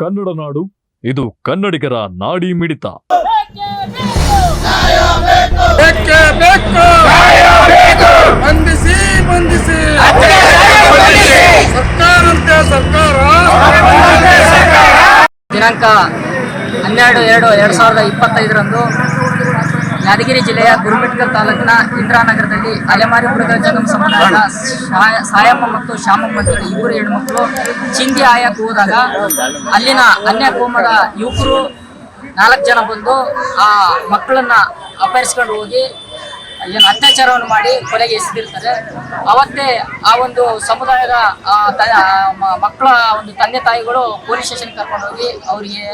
ಕನ್ನಡ ನಾಡು, ಇದು ಕನ್ನಡಿಗರ ನಾಡಿ ಮಿಡಿತ. ಬಂಧಿಸಿ ಬಂಧಿಸಿ ಸರ್ಕಾರ ದಿನಾಂಕ 12/2/2025 ಯಾದಗಿರಿ ಜಿಲ್ಲೆಯ ಗುರುಮಿಟ್ಕಲ್ ತಾಲೂಕಿನ ಇಂದ್ರಾನಗರದಲ್ಲಿ ಅಲೆಮಾರಿ ಬುಡಕಟ್ಟು ಜಂಗಮ ಸಮುದಾಯದ ಸಾಯಮ್ಮ ಮತ್ತು ಶಾಮಮ್ಮ ಅಂತೇಳಿ ಇಬ್ಬರು ಹೆಣ್ಮಕ್ಳು ಚಿಂದಿ ಆಯಕ್ಕೆ ಹೋದಾಗ ಅಲ್ಲಿನ ಅನ್ಯ ಕೋಮದ ಯುವಕರು 4 ಜನ ಬಂದು ಆ ಮಕ್ಕಳನ್ನ ಅಪಹರಿಸ್ಕೊಂಡು ಹೋಗಿ ಏನು ಅತ್ಯಾಚಾರವನ್ನು ಮಾಡಿ ಕೊಲೆಗೆ ಎಸೆದಿರ್ತಾರೆ. ಅವತ್ತೇ ಆ ಒಂದು ಸಮುದಾಯದ ಮಕ್ಕಳ ಒಂದು ತಂದೆ ತಾಯಿಗಳು ಪೊಲೀಸ್ ಸ್ಟೇಷನ್ ಕರ್ಕೊಂಡು ಹೋಗಿ ಅವರಿಗೆ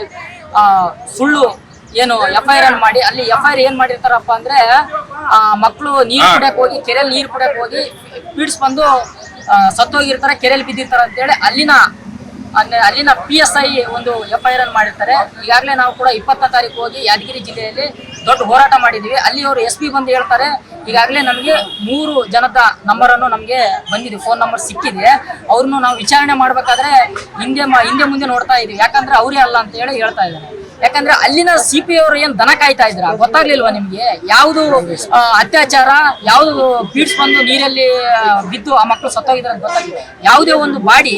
ಸುಳ್ಳು ಏನು FIR ಮಾಡಿ, ಅಲ್ಲಿ FIR ಏನ್ ಮಾಡಿರ್ತಾರಪ್ಪ ಅಂದ್ರೆ ಮಕ್ಕಳು ನೀರು ಕುಡಿಯಕ್ಕೆ ಹೋಗಿ ಕೆರೆಯಲ್ಲಿ ನೀರು ಕುಡಿಯಕ್ಕೆ ಹೋಗಿ ಪೀಡ್ಸ್ ಬಂದು ಸತ್ತೋಗಿರ್ತಾರೆ, ಕೆರೆಯಲ್ಲಿ ಬಿದ್ದಿರ್ತಾರೆ ಅಂತೇಳಿ ಅಲ್ಲಿನ PSI ಒಂದು FIR ಮಾಡಿರ್ತಾರೆ. ಈಗಾಗಲೇ ನಾವು ಕೂಡ 20ನೇ ತಾರೀಕು ಹೋಗಿ ಯಾದಗಿರಿ ಜಿಲ್ಲೆಯಲ್ಲಿ ದೊಡ್ಡ ಹೋರಾಟ ಮಾಡಿದ್ದೀವಿ. ಅಲ್ಲಿ ಅವರು SP ಬಂದು ಹೇಳ್ತಾರೆ, ಈಗಾಗಲೇ ನಮಗೆ 3 ಜನದ ನಂಬರನ್ನು ನಮಗೆ ಬಂದಿದೆ, ಫೋನ್ ನಂಬರ್ ಸಿಕ್ಕಿದೆ. ಅವ್ರನ್ನು ನಾವು ವಿಚಾರಣೆ ಮಾಡ್ಬೇಕಾದ್ರೆ ಹಿಂದೆ ಮುಂದೆ ನೋಡ್ತಾ ಇದೀವಿ, ಯಾಕಂದ್ರೆ ಅವರೇ ಅಲ್ಲ ಅಂತ ಹೇಳಿ ಹೇಳ್ತಾ ಇದ್ದಾರೆ. ಯಾಕಂದ್ರೆ ಅಲ್ಲಿನ CP ಅವರು ಏನ್ ದನ ಕಾಯ್ತಾ ಇದ್ರ ಗೊತ್ತಾಗ್ಲಿಲ್ವಾ ನಿಮ್ಗೆ? ಯಾವ್ದು ಅತ್ಯಾಚಾರ, ಯಾವ್ದು ಪೀಡ್ಸ್ ಬಂದು ನೀರಲ್ಲಿ ಬಿದ್ದು ಆ ಮಕ್ಕಳು ಸತ್ತೋಗಿದ್ರೆ ಗೊತ್ತಾಗಿದೆ. ಯಾವುದೇ ಒಂದು ಬಾಡಿ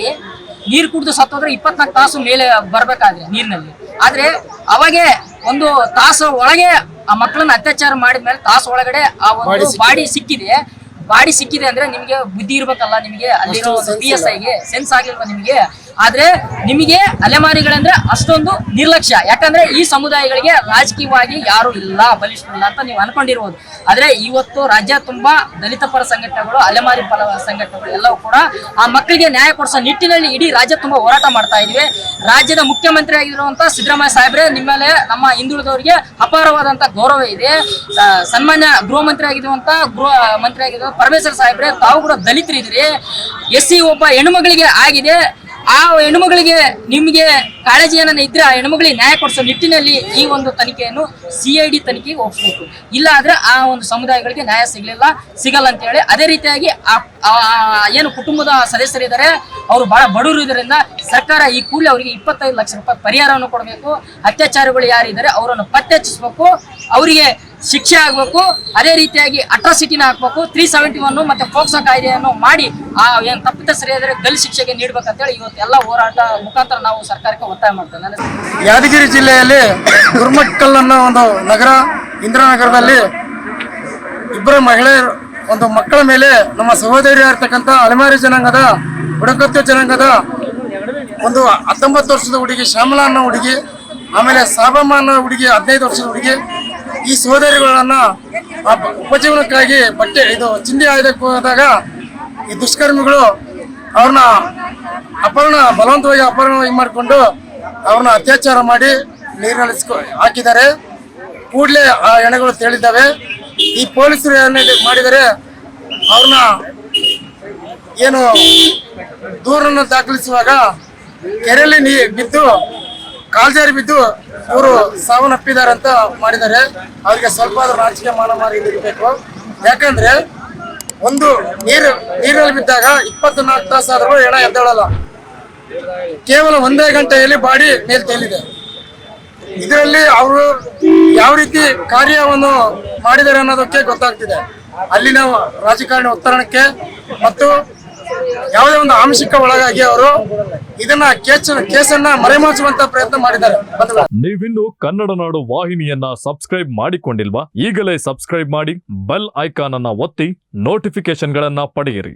ನೀರು ಕುಡಿದು ಸತ್ತೋದ್ರೆ 24 ತಾಸು ಮೇಲೆ ಬರ್ಬೇಕಾದ್ರೆ ನೀರಿನಲ್ಲಿ. ಆದ್ರೆ ಅವಾಗೆ ಒಂದು ತಾಸು ಒಳಗೆ ಆ ಮಕ್ಕಳನ್ನ ಅತ್ಯಾಚಾರ ಮಾಡಿದ್ಮೇಲೆ ತಾಸು ಒಳಗಡೆ ಆ ಒಂದು ಬಾಡಿ ಸಿಕ್ಕಿದೆ ಅಂದ್ರೆ ನಿಮ್ಗೆ ಬುದ್ಧಿ ಇರ್ಬೇಕಲ್ಲ, ನಿಮಗೆ ಅಲ್ಲಿರೋ PSIಗೆ ಸೆನ್ಸ್ ಆಗ್ಲಿಲ್ವಾ ನಿಮಗೆ? ಆದ್ರೆ ನಿಮಗೆ ಅಲೆಮಾರಿಗಳಂದ್ರೆ ಅಷ್ಟೊಂದು ನಿರ್ಲಕ್ಷ್ಯ. ಯಾಕಂದ್ರೆ ಈ ಸಮುದಾಯಗಳಿಗೆ ರಾಜಕೀಯವಾಗಿ ಯಾರು ಇಲ್ಲ, ಬಲಿಷ್ಠರಿಲ್ಲ ಅಂತ ನೀವು ಅನ್ಕೊಂಡಿರ್ಬೋದು. ಆದ್ರೆ ಇವತ್ತು ರಾಜ್ಯ ತುಂಬಾ ದಲಿತ ಪರ ಸಂಘಟನೆಗಳು, ಅಲೆಮಾರಿ ಪರ ಸಂಘಟನೆಗಳು ಎಲ್ಲವೂ ಕೂಡ ಆ ಮಕ್ಕಳಿಗೆ ನ್ಯಾಯ ಕೊಡಿಸೋ ನಿಟ್ಟಿನಲ್ಲಿ ಇಡೀ ರಾಜ್ಯ ತುಂಬಾ ಹೋರಾಟ ಮಾಡ್ತಾ ಇದೀವಿ. ರಾಜ್ಯದ ಮುಖ್ಯಮಂತ್ರಿ ಆಗಿರುವಂತ ಸಿದ್ದರಾಮಯ್ಯ ಸಾಹೇಬ್ರೆ, ನಿಮ್ಮ ಮೇಲೆ ನಮ್ಮ ಹಿಂದುಳಿದವರಿಗೆ ಅಪಾರವಾದಂತ ಗೌರವ ಇದೆ. ಸನ್ಮಾನ್ಯ ಗೃಹ ಮಂತ್ರಿ ಆಗಿರುವಂತ ಪರಮೇಶ್ವರ್ ಸಾಹೇಬ್ರೆ, ತಾವು ಕೂಡ ದಲಿತರಿದ್ದೀರಿ. SC ಒಬ್ಬ ಹೆಣ್ಣುಮಗಳಿಗೆ ಆಗಿದೆ. ಆ ಹೆಣ್ಣುಮಗಳಿಗೆ ನಿಮಗೆ ಕಾಳಜಿ ಏನಾನ ಇದ್ರೆ ಆ ಹೆಣ್ಣುಮಗಳಿಗೆ ನ್ಯಾಯ ಕೊಡಿಸೋ ನಿಟ್ಟಿನಲ್ಲಿ ಈ ಒಂದು ತನಿಖೆಯನ್ನು CID ತನಿಖೆಗೆ ಒಪ್ಪಿಸಬೇಕು. ಇಲ್ಲ ಆದ್ರೆ ಆ ಒಂದು ಸಮುದಾಯಗಳಿಗೆ ನ್ಯಾಯ ಸಿಗಲ್ಲ ಅಂತ ಹೇಳಿ. ಅದೇ ರೀತಿಯಾಗಿ ಏನು ಕುಟುಂಬದ ಸದಸ್ಯರಿದ್ದಾರೆ, ಅವರು ಬಹಳ ಬಡವರು ಇದರಿಂದ ಸರ್ಕಾರ ಈ ಕೂಡಲೇ ಅವರಿಗೆ 25 ಲಕ್ಷ ರೂಪಾಯಿ ಪರಿಹಾರವನ್ನು ಕೊಡಬೇಕು. ಅತ್ಯಾಚಾರಿಗಳು ಯಾರಿದ್ದಾರೆ ಅವರನ್ನು ಪತ್ತೆ ಹಚ್ಚಬೇಕು, ಅವರಿಗೆ ಶಿಕ್ಷೆ ಆಗ್ಬೇಕು. ಅದೇ ರೀತಿಯಾಗಿ ಅಟ್ರಾಸಿಟಿನ ಹಾಕ್ಬೇಕು. 371 ಮತ್ತೆ ಪೋಕ್ಸೋ ಕಾಯ್ದೆಯನ್ನು ಮಾಡಿ ಆ ಏನು ತಪ್ಪಿತಸ್ಥರಿದ್ರೆ ಗಲ್ಲು ಶಿಕ್ಷೆಗೆ ನೀಡಬೇಕಂತೇಳಿ ಇವತ್ತು ಎಲ್ಲ ಹೋರಾಟ ಮುಖಾಂತರ ನಾವು ಸರ್ಕಾರಕ್ಕೆ ಒತ್ತಾಯ ಮಾಡ್ತೇವೆ. ಯಾದಗಿರಿ ಜಿಲ್ಲೆಯಲ್ಲಿ ಗುರುಮಟ್ಕಲ್ ಅನ್ನೋ ಒಂದು ನಗರ, ಇಂದ್ರಾನಗರದಲ್ಲಿ ಇಬ್ಬರು ಮಹಿಳೆಯರು ಒಂದು ಮಕ್ಕಳ ಮೇಲೆ ನಮ್ಮ ಸಹೋದರಿಯಾಗಿರ್ತಕ್ಕಂಥ ಅಲೆಮಾರಿ ಜನಾಂಗದ ಬುಡಕಟ್ಟು ಜನಾಂಗದ ಒಂದು 19 ವರ್ಷದ ಹುಡುಗಿ ಶ್ಯಾಮಲಾ ಅನ್ನೋ ಹುಡುಗಿ, ಆಮೇಲೆ ಸಾಬಮ್ಮ ಅನ್ನೋ ಹುಡುಗಿ 15 ವರ್ಷದ ಹುಡುಗಿ, ಈ ಸಹೋದರಿಗಳನ್ನ ಉಪಜೀವನಕ್ಕಾಗಿ ಚಿಂದಿ ಆಯ್ದಕ್ಕೆ ಹೋದಾಗ ಈ ದುಷ್ಕರ್ಮಿಗಳು ಅವ್ರನ್ನ ಬಲವಂತವಾಗಿ ಅಪಹರಣ ಮಾಡಿಕೊಂಡು ಅವ್ರನ್ನ ಅತ್ಯಾಚಾರ ಮಾಡಿ ನೀರಿನಲ್ಲಿ ಹಾಕಿದ್ದಾರೆ. ಕೂಡಲೇ ಆ ಹೆಣಗಳು ತೇಳಿದ್ದಾವೆ. ಈ ಪೊಲೀಸರು ಏನೇನು ಮಾಡಿದರೆ ಅವ್ರನ್ನ ಏನು ದೂರನ್ನು ದಾಖಲಿಸುವಾಗ ಕೆರೆಯಲ್ಲಿ ಬಿದ್ದು ಕಾಲ್ಜಾರಿ ಬಿದ್ದು ಇವರು ಸಾವನ್ನಪ್ಪಿದ್ದಾರೆ ಅಂತ ಮಾಡಿದ್ದಾರೆ. ಅವ್ರಿಗೆ ಸ್ವಲ್ಪ ರಾಜಕೀಯ ಮಾನಮಾರಿ ಇರಬೇಕು. ಯಾಕಂದ್ರೆ ಒಂದು ನೀರಲ್ಲಿ ಬಿದ್ದಾಗ 24 ತಾಸಾದರೂ ಹೆಣ ಎದ್ದೇಳಲ್ಲ. ಕೇವಲ 1 ಗಂಟೆಯಲ್ಲಿ ಬಾಡಿ ಮೇಲೆ ತೇಲಿದೆ. ಇದರಲ್ಲಿ ಅವರು ಯಾವ ರೀತಿ ಕಾರ್ಯವನ್ನು ಮಾಡಿದ್ದಾರೆ ಅನ್ನೋದಕ್ಕೆ ಗೊತ್ತಾಗ್ತಿದೆ. ಅಲ್ಲಿನ ರಾಜಕಾರಣಿ ಒತ್ತಡಕ್ಕೆ ಮತ್ತು ಯಾವುದೇ ಒಂದು ಆಂಶಿಕ ಒಳಗಾಗಿ ಅವರು ಇದನ್ನ ಕೇಸನ್ನ ಮರೆಮಾಚುವಂತ ಪ್ರಯತ್ನ ಮಾಡಿದ್ದಾರೆ. ನೀವಿನ್ನು ಕನ್ನಡ ನಾಡು ವಾಹಿನಿಯನ್ನ ಸಬ್ಸ್ಕ್ರೈಬ್ ಮಾಡಿಕೊಂಡಿಲ್ವಾ? ಈಗಲೇ ಸಬ್ಸ್ಕ್ರೈಬ್ ಮಾಡಿ, ಬೆಲ್ ಐಕಾನ್ ಅನ್ನ ಒತ್ತಿ ನೋಟಿಫಿಕೇಶನ್ ಗಳನ್ನ ಪಡೆಯಿರಿ.